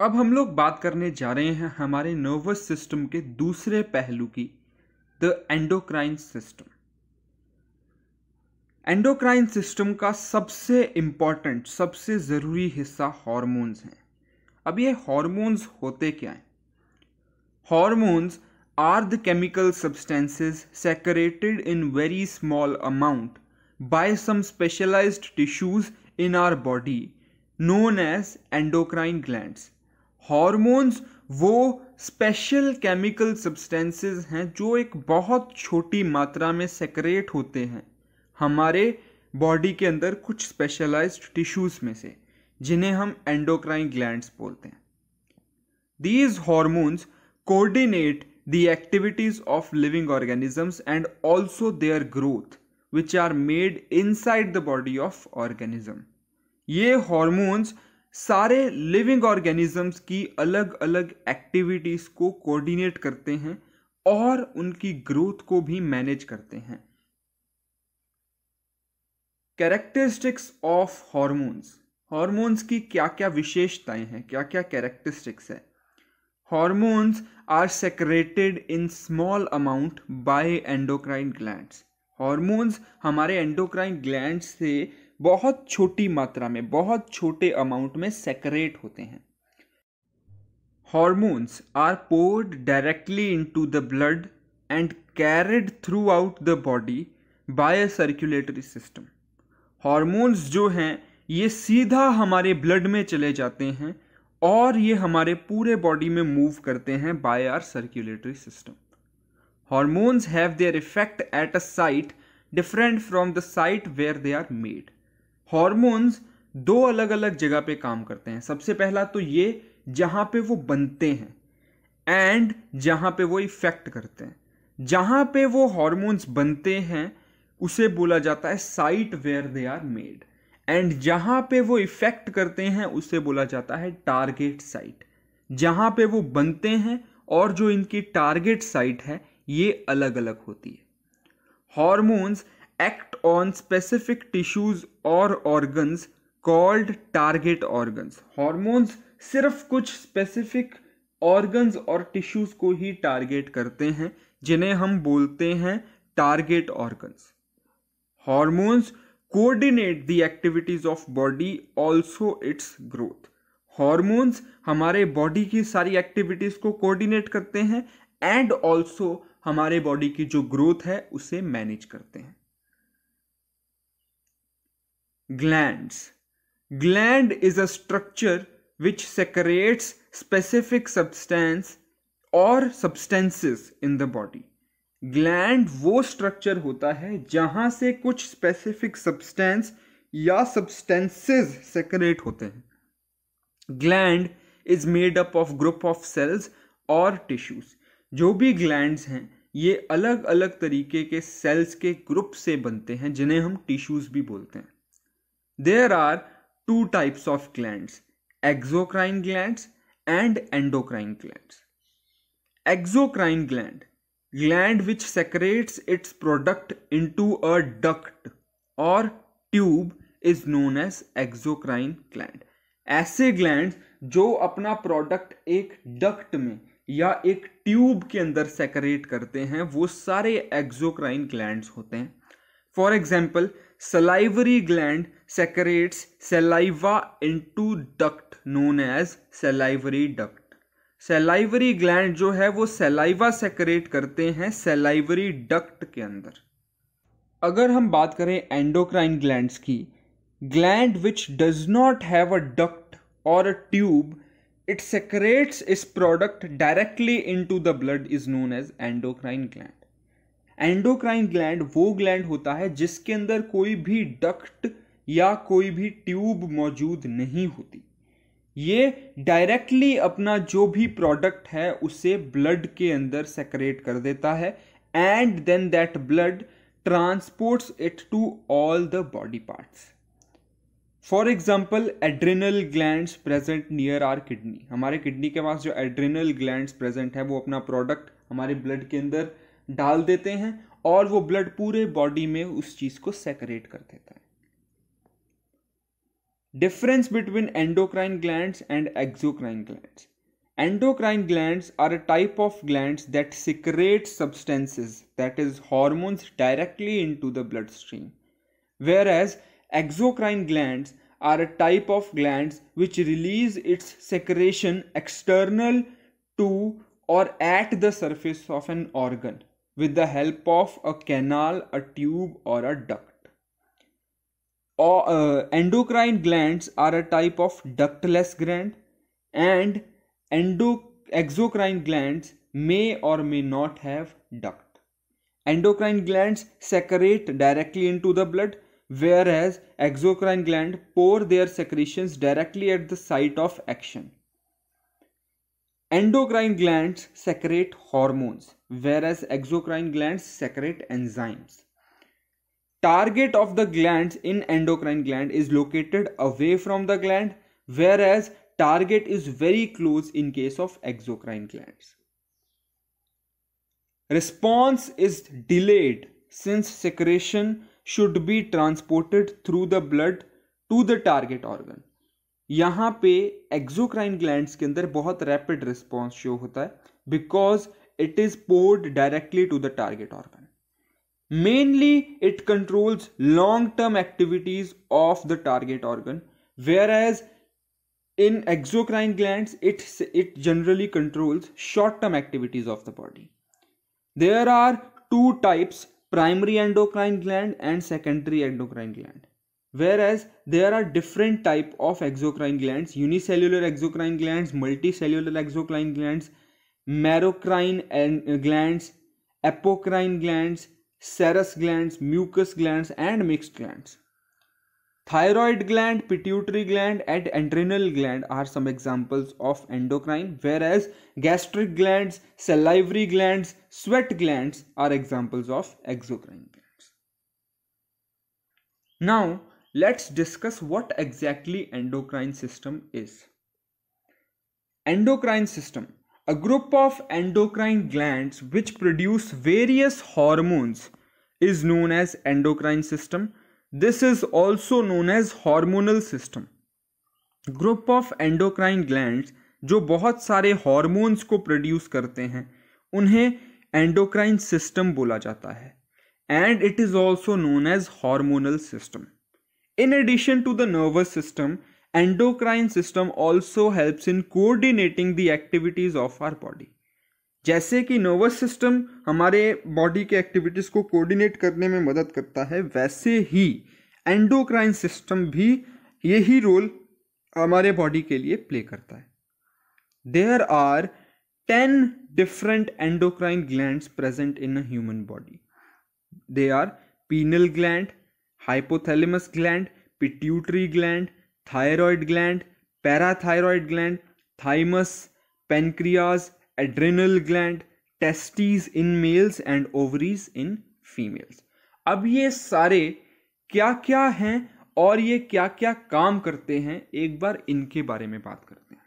अब हम लोग बात करने जा रहे हैं हमारे नर्वस सिस्टम के दूसरे पहलू की, the endocrine system. Endocrine system का सबसे इंपॉर्टेंट, सबसे ज़रूरी हिस्सा हॉर्मोन्स हैं। अब ये हॉर्मोन्स होते क्या हैं? Hormones are the chemical substances secreted in very small amount by some specialised tissues in our body known as endocrine glands. Hormones वो स्पेशल केमिकल सब्सटेंसेस हैं जो एक बहुत छोटी मात्रा में सेक्रेट होते हैं हमारे बॉडी के अंदर कुछ स्पेशलाइज्ड टिश्यूज में से, जिन्हें हम एंडोक्राइन ग्लैंड्स बोलते हैं। These hormones coordinate the activities of living organisms and also their growth, which are made inside the body of organism. ये हॉर्मोन्स सारे लिविंग ऑर्गेनिजम्स की अलग अलग एक्टिविटीज को कोऑर्डिनेट करते हैं और उनकी ग्रोथ को भी मैनेज करते हैं। Characteristics of hormones. हॉर्मोन्स की क्या क्या विशेषताएं हैं, क्या क्या कैरेक्टरिस्टिक्स है? Hormones are secreted in small amount by endocrine glands. Hormones हमारे एंडोक्राइन ग्लैंड से बहुत छोटी मात्रा में, बहुत छोटे अमाउंट में सेक्रेट होते हैं। Hormones are poured directly into the blood and carried throughout the body by a circulatory system. Hormones जो हैं ये सीधा हमारे ब्लड में चले जाते हैं और ये हमारे पूरे बॉडी में मूव करते हैं by our circulatory system. Hormones have their effect at a site different from the site where they are made. Hormones दो अलग अलग जगह पे काम करते हैं। सबसे पहला तो ये जहां पे वो बनते हैं एंड जहां पे वो इफेक्ट करते हैं। जहां पे वो हॉर्मोन्स बनते हैं उसे बोला जाता है site where they are made, and जहां पे वो इफेक्ट करते हैं उसे बोला जाता है टारगेट साइट। जहां पे वो बनते हैं और जो इनकी टारगेट साइट है ये अलग अलग होती है। Hormones act on specific tissues or organs called target organs. Hormones सिर्फ कुछ स्पेसिफिक ऑर्गन्स और टिश्यूज को ही टारगेट करते हैं जिन्हें हम बोलते हैं target organs. Hormones coordinate the activities of body also it's growth. Hormones हमारे बॉडी की सारी एक्टिविटीज को कोऑर्डिनेट करते हैं एंड ऑल्सो हमारे बॉडी की जो ग्रोथ है उसे मैनेज करते हैं। Glands. Gland is a structure which secretes specific substance or substances in the body. Gland वो structure होता है जहां से कुछ specific substance या substances secrete होते हैं। Gland is made up of group of cells or tissues. जो भी glands हैं ये अलग अलग तरीके के cells के ग्रुप से बनते हैं जिन्हें हम tissues भी बोलते हैं। There are two types of glands, exocrine glands and endocrine glands. Exocrine gland which secretes its product into a duct or tube is known as exocrine gland. ऐसे ग्लैंड जो अपना प्रोडक्ट एक डक्ट में या एक ट्यूब के अंदर secret करते हैं वो सारे एक्सोक्राइन ग्लैंड्स होते हैं। For example, salivary gland secretes saliva into duct known as salivary duct. salivary gland जो है वो saliva secrete करते हैं salivary duct के अंदर। अगर हम बात करें endocrine glands की, gland which does not have a duct or a tube, it secretes its product directly into the blood is known as endocrine gland. Endocrine gland वो ग्लैंड होता है जिसके अंदर कोई भी डक्ट या कोई भी ट्यूब मौजूद नहीं होती। ये डायरेक्टली अपना जो भी प्रोडक्ट है उसे ब्लड के अंदर सेक्रेट कर देता है and then that blood transports it to all the body parts. For example, adrenal glands present near our kidney. हमारे किडनी के पास जो एड्रिनल ग्लैंड्स प्रेजेंट है वो अपना प्रोडक्ट हमारे ब्लड के अंदर डाल देते हैं और वो ब्लड पूरे बॉडी में उस चीज को सेक्रेट कर देता है। Difference between endocrine glands and exocrine glands. Endocrine glands are a type of glands that secrete substances, that is hormones, directly into the bloodstream, whereas exocrine glands are a type of glands which release its secretion external to or at the surface of an organ with the help of a canal, a tube, or a duct. Endocrine glands are a type of ductless gland, and exocrine glands may or may not have duct. Endocrine glands secrete directly into the blood, whereas exocrine glands pour their secretions directly at the site of action. Endocrine glands secrete hormones, whereas exocrine glands secrete enzymes. Target of the glands in endocrine gland is located away from the gland, whereas target is very close in case of exocrine glands. Response is delayed since secretion should be transported through the blood to the target organ. यहाँ पे exocrine glands के अंदर बहुत rapid response show होता है because it is poured directly to the target organ. Mainly, it controls long-term activities of the target organ, whereas in exocrine glands, it generally controls short-term activities of the body. There are two types, primary endocrine gland and secondary endocrine gland. Whereas there are different type of exocrine glands, unicellular exocrine glands, multicellular exocrine glands, merocrine glands, apocrine glands, serous glands, mucous glands, and mixed glands. Thyroid gland, pituitary gland, and adrenal gland are some examples of endocrine, whereas gastric glands, salivary glands, sweat glands are examples of exocrine glands. Now, let's discuss what exactly endocrine system is. Endocrine system, a group of endocrine glands which produce various hormones, is known as endocrine system. This is also known as hormonal system. Group of endocrine glands जो बहुत सारे hormones को produce करते हैं उन्हें endocrine system बोला जाता है, and it is also known as hormonal system. In addition to the nervous system, endocrine system also helps in coordinating the activities of our body. जैसे कि नर्वस सिस्टम हमारे बॉडी के एक्टिविटीज को coordinate करने में मदद करता है, वैसे ही एंडोक्राइन सिस्टम भी यही रोल हमारे बॉडी के लिए प्ले करता है. There are 10 different endocrine glands present in a human body. They are pineal gland, hypothalamus gland, pituitary gland, thyroid gland, parathyroid gland, thymus, pancreas, adrenal gland, testes in males and ovaries in females. अब ये सारे क्या क्या हैं और ये क्या क्या काम करते हैं, एक बार इनके बारे में बात करते हैं.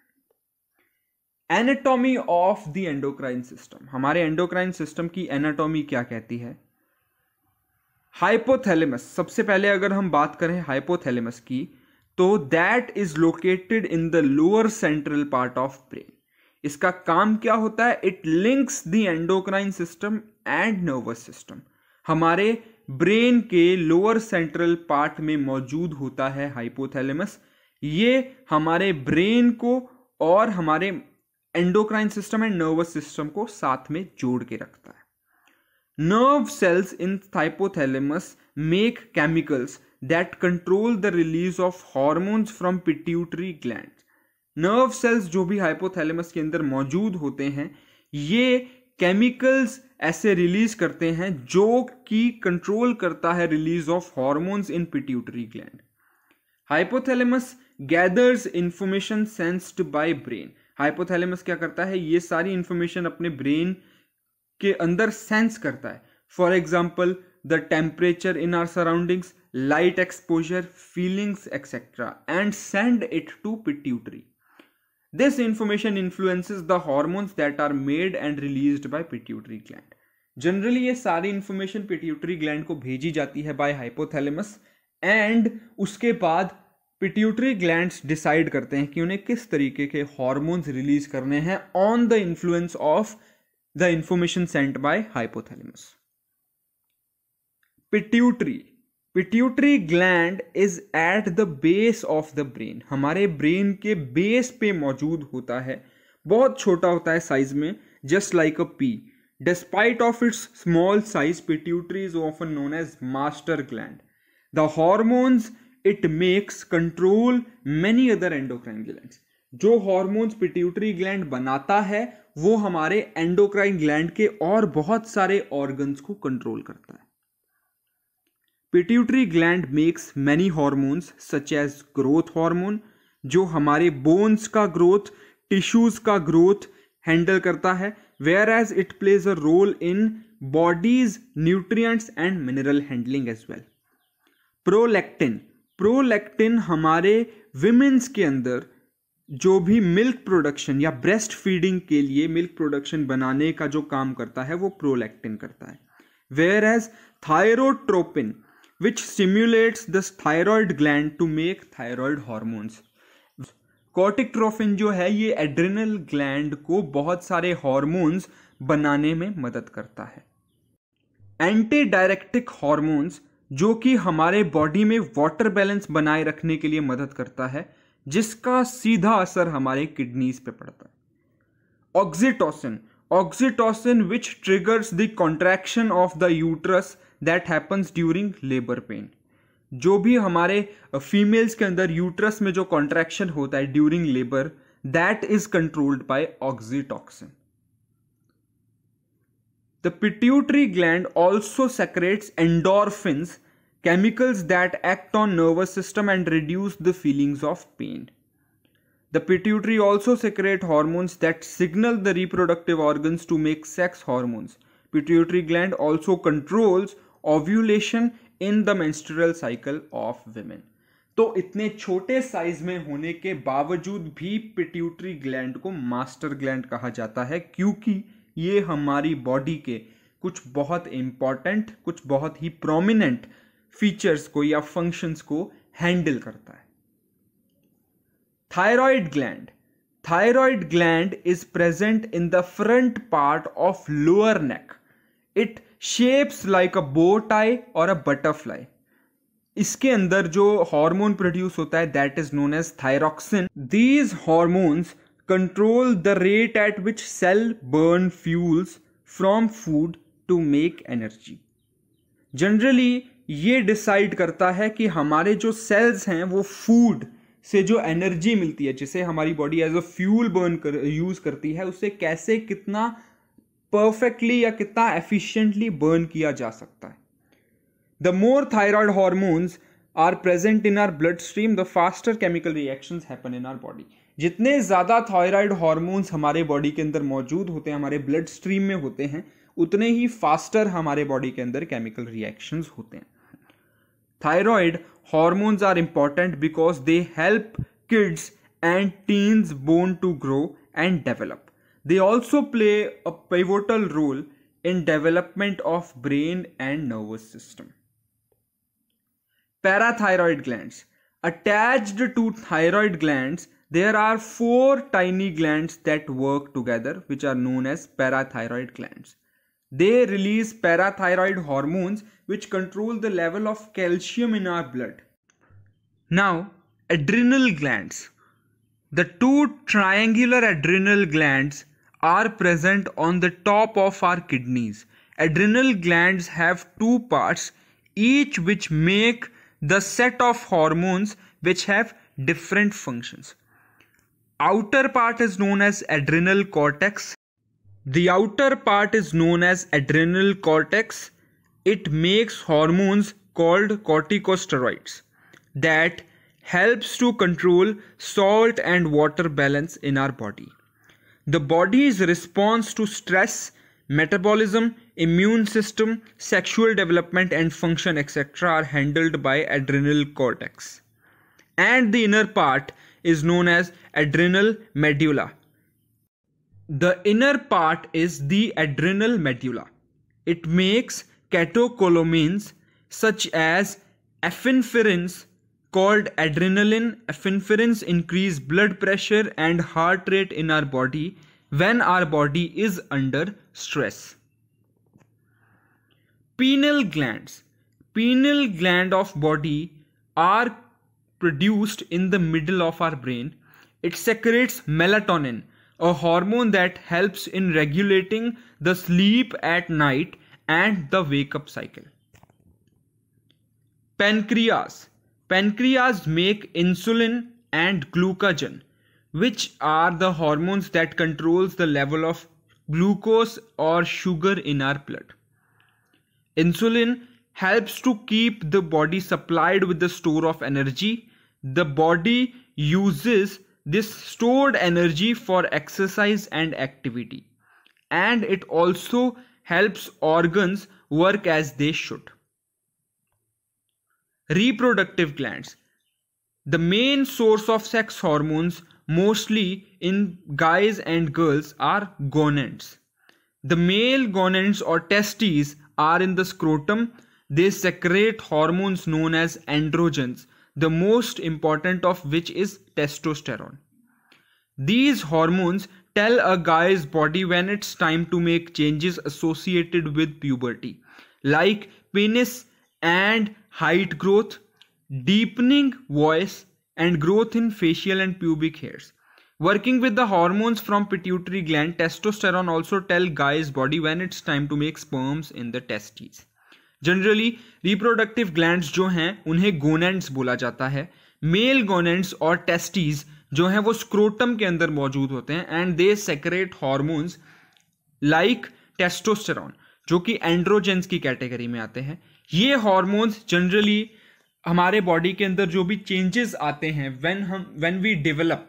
Anatomy of the endocrine system. हमारे एंडोक्राइन सिस्टम की एनाटॉमी क्या कहती है? हाइपोथैलेमस. सबसे पहले अगर हम बात करें हाइपोथैलेमस की, तो that is located in the lower central part of brain. इसका काम क्या होता है? It links the endocrine system and nervous system. हमारे ब्रेन के लोअर सेंट्रल पार्ट में मौजूद होता है हाइपोथैलेमस. ये हमारे ब्रेन को और हमारे endocrine system and nervous system को साथ में जोड़ के रखता है. Nerve cells in hypothalamus make chemicals that control the release of hormones from pituitary gland. Nerve cells जो भी हाइपोथैलेमस के अंदर मौजूद होते हैं, ये केमिकल्स ऐसे रिलीज करते हैं जो कि कंट्रोल करता है release of hormones in pituitary gland. Hypothalamus gathers information sensed by brain. Hypothalamus क्या करता है? ये सारी इंफॉर्मेशन अपने ब्रेन के अंदर सेंस करता है. For example, the temperature in our surroundings, light exposure, feelings etcetera, and send it to pituitary. This information influences the hormones that are made and released by pituitary gland. Generally ये सारी information pituitary gland को भेजी जाती है by hypothalamus, and उसके बाद pituitary glands decide करते हैं कि उन्हें किस तरीके के हॉर्मोन्स रिलीज करने हैं on the influence of the information sent by hypothalamus. Pituitary gland is at the base of the brain. हमारे ब्रेन के बेस पे मौजूद होता है, बहुत छोटा होता है साइज में, just like a P. Despite of its small size, pituitary is often known as master gland. The hormones it makes control many other endocrine glands. जो hormones pituitary gland बनाता है वो हमारे endocrine gland के और बहुत सारे organs को control करता है. Pituitary gland makes many hormones such as growth hormone जो हमारे bones का growth, tissues का growth हैंडल करता है, whereas it plays a role in body's nutrients and mineral handling as well. Prolactin हमारे विमेंस के अंदर जो भी मिल्क प्रोडक्शन या ब्रेस्ट फीडिंग के लिए मिल्क प्रोडक्शन बनाने का जो काम करता है वो प्रोलैक्टिन करता है. whereas thyrotropion which stimulates the thyroid gland to make thyroid hormones. कॉर्टिकोट्रोफिन जो है ये एड्रिनल ग्लैंड को बहुत सारे हार्मोन्स बनाने में मदद करता है. एंटी डायरेक्टिक हार्मोन्स जो कि हमारे बॉडी में वाटर बैलेंस बनाए रखने के लिए मदद करता है, जिसका सीधा असर हमारे किडनीज पे पड़ता है. Oxytocin which triggers the contraction of the uterus that happens during labour pain. जो भी हमारे फीमेल्स के अंदर यूट्रस में जो कॉन्ट्रैक्शन होता है during labour, that is controlled by oxytocin. The pituitary gland also secrets endorphins, chemicals that act on nervous system and reduce the feelings of pain. The pituitary also secrete hormones that signal the reproductive organs to make sex hormones. Pituitary gland also controls ovulation in the menstrual cycle of women. तो इतने छोटे size में होने के बावजूद भी pituitary gland को master gland कहा जाता है, क्योंकि ये हमारी बॉडी के कुछ बहुत इंपॉर्टेंट, कुछ बहुत ही प्रोमिनेंट फीचर्स को या फंक्शंस को हैंडल करता है. Thyroid gland is present in the front part of lower neck. It shapes like अ बो टाई और अ बटरफ्लाई. इसके अंदर जो हार्मोन प्रोड्यूस होता है that is known as thyroxine. These hormones control the rate at which cell burn fuels from food to make energy. Generally ये decide करता है कि हमारे जो सेल्स हैं वो फूड से जो एनर्जी मिलती है, जिसे हमारी body as a fuel use करती है, उसे कैसे कितना परफेक्टली या कितना एफिशिएंटली बर्न किया जा सकता है. The more thyroid hormones are present in our blood stream, the faster chemical reactions happen in our body. जितने ज्यादा थायराइड हॉर्मोन्स हमारे बॉडी के अंदर मौजूद होते हैं, हमारे ब्लड स्ट्रीम में होते हैं, उतने ही फास्टर हमारे बॉडी के अंदर केमिकल रिएक्शंस होते हैं. Thyroid hormones are important because they help kids and teens bone to grow and develop. They also play a pivotal role in development of brain and nervous system. Parathyroid glands. Attached to thyroid glands, there are 4 tiny glands that work together, which are known as parathyroid glands. They release parathyroid hormones which control the level of calcium in our blood. Now, adrenal glands. The 2 triangular adrenal glands are present on the top of our kidneys. Adrenal glands have 2 parts, each which make the set of hormones which have different functions. Outer part is known as adrenal cortex. The outer part is known as adrenal cortex. It makes hormones called corticosteroids that helps to control salt and water balance in our body. The body's response to stress, metabolism, immune system, sexual development and function etc. are handled by adrenal cortex. And the inner part is known as adrenal medulla. The inner part is the adrenal medulla. It makes catecholamines such as epinephrines, called adrenaline, epinephrine increase blood pressure and heart rate in our body when our body is under stress. Pineal glands. Pineal gland of body are produced in the middle of our brain. It secretes melatonin, a hormone that helps in regulating the sleep at night and the wake up cycle. Pancreas. Pancreas make insulin and glucagon, which are the hormones that controls the level of glucose or sugar in our blood. Insulin helps to keep the body supplied with the store of energy. The body uses this stored energy for exercise and activity, and it also helps organs work as they should. Reproductive glands. The main source of sex hormones, mostly in guys and girls, are gonads. The male gonads or testes are in the scrotum. They secrete hormones known as androgens, the most important of which is testosterone. These hormones tell a guy's body when it's time to make changes associated with puberty, like penis and height growth, deepening voice, and growth in facial and pubic hairs. Working with the hormones from pituitary gland, testosterone also tell guy's body when it's time to make sperms in the testes. Generally reproductive glands जो हैं उन्हें gonads बोला जाता है. Mail gonads और testes जो हैं वो स्क्रोटम के अंदर मौजूद होते हैं and they secrete hormones like testosterone जो कि एंड्रोजेंस की कैटेगरी में आते हैं. ये हार्मोन्स जनरली हमारे बॉडी के अंदर जो भी चेंजेस आते हैं when we develop,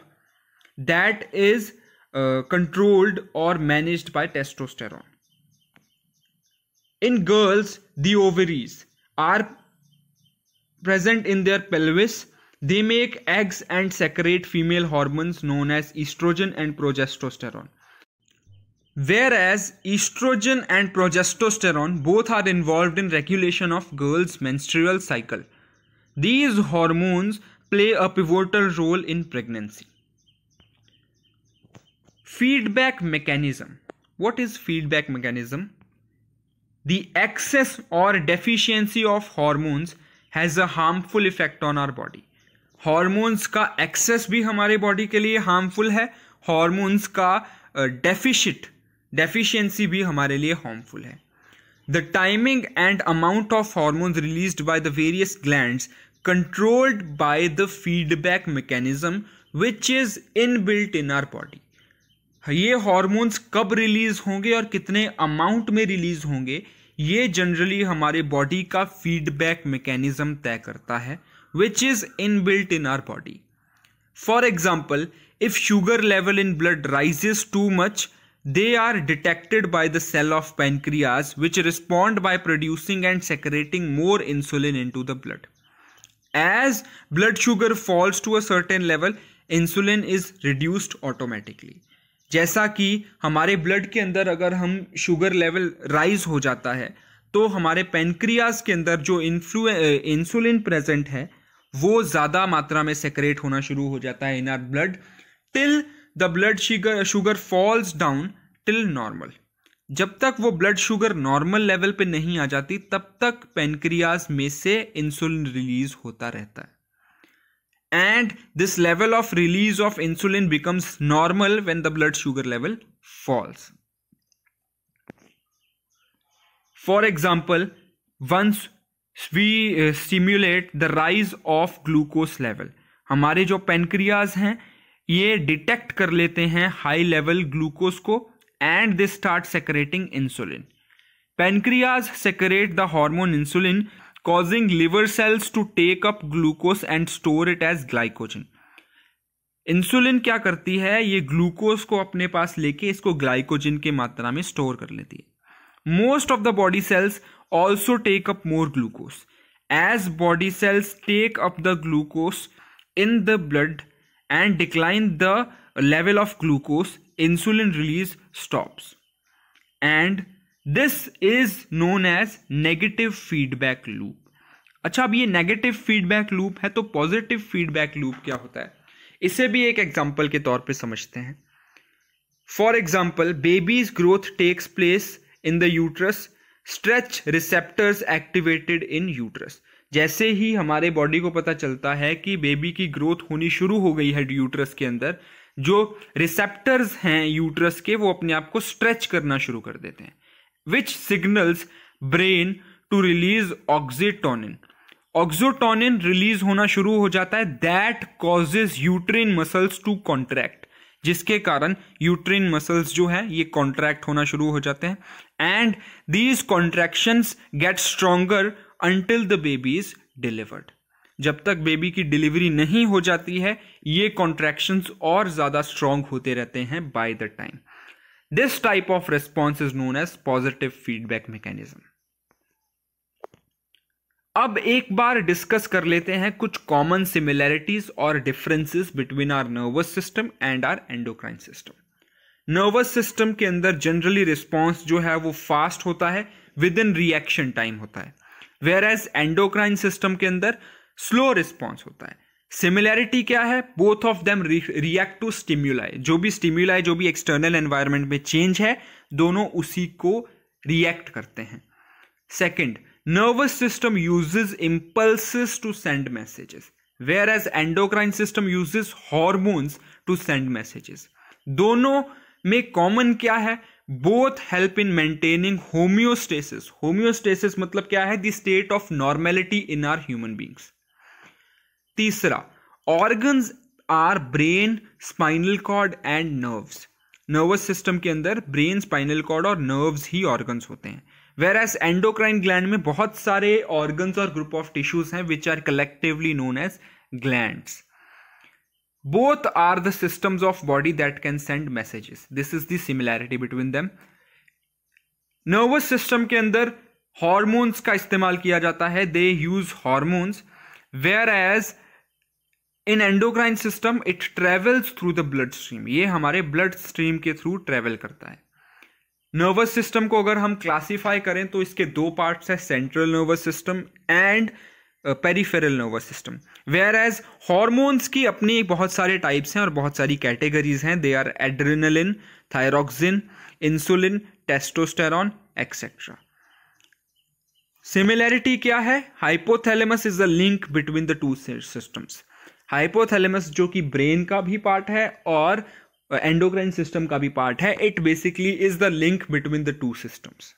that is controlled और managed by testosterone. In girls, the ovaries are present in their pelvis. They make eggs and secrete female hormones known as estrogen and progesterone. Whereas estrogen and progesterone both are involved in regulation of girls' menstrual cycle. These hormones play a pivotal role in pregnancy. Feedback mechanism. What is feedback mechanism? The excess or deficiency of hormones has a harmful effect on our body. Hormones का excess भी हमारे body के लिए harmful है. Hormones का deficiency भी हमारे लिए harmful है. The timing and amount of hormones released by the various glands controlled by the feedback mechanism which is inbuilt in our body. ये हॉर्मोन्स कब रिलीज होंगे और कितने अमाउंट में रिलीज होंगे, ये जनरली हमारे बॉडी का फीडबैक मैकेनिज्म तय करता है, which is inbuilt in our body. For example, if sugar level in blood rises too much, they are detected by the cell of pancreas which respond by producing and secreting more insulin into the blood. As blood sugar falls to a certain level, insulin is reduced automatically. जैसा कि हमारे blood के अंदर अगर हम sugar level rise हो जाता है तो हमारे पेनक्रियाज के अंदर जो इंसुलिन प्रेजेंट है वो ज़्यादा मात्रा में सेक्रेट होना शुरू हो जाता है in our blood till the blood sugar falls down till normal. जब तक वो ब्लड शुगर नॉर्मल लेवल पे नहीं आ जाती तब तक पेनक्रियाज में से इंसुलिन रिलीज होता रहता है. And this level of release of insulin becomes normal when the blood sugar level falls. For example, once we stimulate the rise of glucose level, हमारे जो पेनक्रियाज हैं ये डिटेक्ट कर लेते हैं हाई लेवल ग्लूकोज को and they start secreting insulin. Pancreas secrete the hormone insulin, causing liver cells to take up glucose and store it as glycogen. Insulin क्या करती है, ये ग्लूकोज को अपने पास लेके इसको ग्लाइकोजन के मात्रा में स्टोर कर लेती है. Most of the body cells also take up more glucose. As body cells take up the glucose in the blood and decline the level of glucose, insulin release stops. And this is known as negative feedback loop. अच्छा, अब ये negative feedback loop है, तो positive feedback loop क्या होता है, इसे भी एक एग्जांपल के तौर पे समझते हैं. For example, baby's growth takes place in the uterus, stretch receptors activated in uterus. जैसे ही हमारे बॉडी को पता चलता है कि बेबी की ग्रोथ होनी शुरू हो गई है यूट्रस के अंदर, जो रिसेप्टर्स हैं यूट्रस के वो अपने आप को स्ट्रेच करना शुरू कर देते हैं, which signals brain to release oxytocin. Oxytocin release होना शुरू हो जाता है, that causes uterine muscles to contract, जिसके कारण यूट्रिन मसल्स जो है ये कॉन्ट्रैक्ट होना शुरू हो जाते हैं. And these contractions get stronger until the baby is delivered. जब तक बेबी की डिलीवरी नहीं हो जाती है ये कॉन्ट्रैक्शंस और ज्यादा स्ट्रॉन्ग होते रहते हैं by the time. This type of response is known as positive feedback mechanism. अब एक बार डिस्कस कर लेते हैं कुछ कॉमन सिमिलैरिटीज और differences between our nervous system and our endocrine system. Nervous system के अंदर जनरली रिस्पॉन्स जो है वो फास्ट होता है, विद इन रिएक्शन टाइम होता है, वेयर एज एंडोक्राइन सिस्टम के अंदर स्लो रिस्पॉन्स होता है. सिमिलैरिटी क्या है, both of them react to stimuli. जो भी स्टिम्युलाई, जो भी एक्सटर्नल एनवायरनमेंट में चेंज है, दोनों उसी को रिएक्ट करते हैं. Second, nervous system uses impulses to send messages, whereas endocrine system uses hormones to send messages. दोनों में कॉमन क्या है, both help in maintaining homeostasis. homeostasis मतलब क्या है, the state of normality in our human beings. तीसरा, organs are brain, spinal cord and nerves. nervous system के अंदर brain, spinal cord और nerves ही organs होते हैं. Whereas endocrine gland में बहुत सारे organs और group of tissues हैं which are collectively known as glands. Both are the systems of body that can send messages. This is the similarity between them. Nervous system के अंदर hormones का इस्तेमाल किया जाता है, they use hormones, whereas in endocrine system it travels through the blood stream. ये हमारे blood stream के थ्रू ट्रेवल करता है. नर्वस सिस्टम को अगर हम क्लासिफाई करें तो इसके दो पार्ट्स है, central nervous system and peripheral nervous system. Whereas hormones की अपनी बहुत सारे टाइप्स हैं और बहुत सारी कैटेगरीज हैं. They are adrenaline, thyroxine, insulin, testosterone etcetera. Similarity क्या है, hypothalamus is the link between the two systems. Hypothalamus जो कि ब्रेन का भी पार्ट है और एंडोक्राइन सिस्टम का भी पार्ट है, it basically is the link between the two systems.